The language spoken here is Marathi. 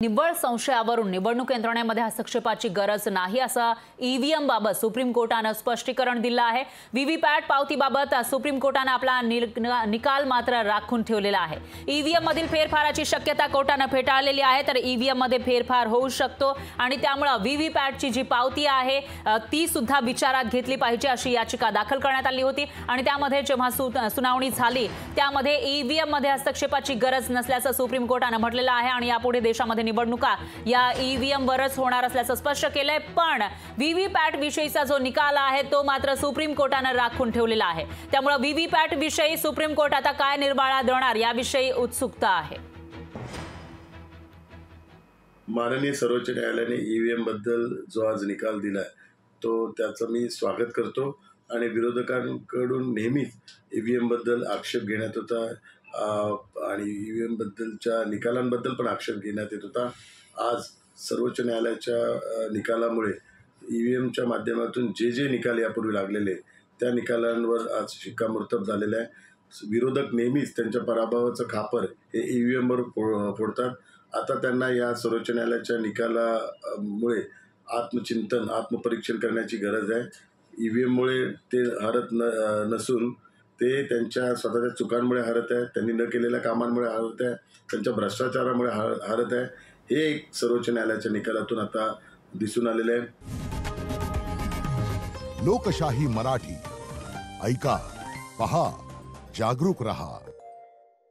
निव्वळ संशयावरून निवडणूक यंत्रणेमध्ये हस्तक्षेपाची गरज नाही असं ईव्हीएम बाबत सुप्रीम कोर्टाने स्पष्टीकरण दिलं आहे। व्हीव्हीपॅट पावतीबाबत सुप्रीम कोर्टाने आपला निकाल मात्र राखून ठेवलेला आहे। ईव्हीएम मधील फेरफाराची शक्यता कोर्टाने फेटाळलेली आहे, तर ईव्हीएम मध्ये फेरफार होऊ शकतो आणि त्यामुळे व्हीव्हीपॅटची जी पावती आहे ती सुद्धा विचारात घेतली पाहिजे अशी याचिका दाखल करण्यात आली होती आणि त्यामध्ये जेव्हा सुनावणी झाली त्यामध्ये ईव्हीएम मध्ये हस्तक्षेपाची गरज नसल्याचं सुप्रीम कोर्टाने म्हटलेलं आहे आणि यापुढे देशामध्ये निवडणुका या ईव्हीएम वरच होणार असल्याचं स्पष्ट केलंय। पण व्हीव्हीपॅट विषयीचा जो निकाल आहे तो मात्र सुप्रीम कोर्टाने राखून ठेवलेला आहे, त्यामुळे व्हीव्हीपॅट विषयी सुप्रीम कोर्ट आता काय निर्वाळा देणार याविषयी उत्सुकता आहे। माननीय सर्वोच्च न्यायालयाने ईव्हीएम बद्दल जो आज निकाल दिलाय तो त्याचं मी स्वागत करतो आणि विरोधकांकडून नेहमीच ईव्हीएम बद्दल आक्षेप घेण्यात होता आणि ईव्हीएम बद्दलच्या निकालांबद्दल पण आक्षेप घेण्यात येत होता। आज सर्वोच्च न्यायालयाच्या निकालामुळे ईव्हीएमच्या माध्यमातून जे निकाल यापूर्वी लागलेले त्या निकालांवर आज शिक्कामोर्तब झालेलं आहे। विरोधक नेहमीच त्यांच्या पराभवाचं खापर हे ईव्हीएमवर फोडतात। आता त्यांना या सर्वोच्च न्यायालयाच्या निकालामुळे आत्मचिंतन आत्मपरीक्षण करण्याची गरज आहे। ईव्हीएममुळे ते हरत नसून ते त्यांच्या स्वतःच्या चुकांमुळे हरत आहे, त्यांनी न केलेल्या कामांमुळे हरत आहे, त्यांच्या भ्रष्टाचारामुळे हरत आहे। हे एक सर्वोच्च न्यायालयाच्या निकालातून आता दिसून आलेले आहे। लोकशाही मराठी ऐका, पहा, जागरूक रहा।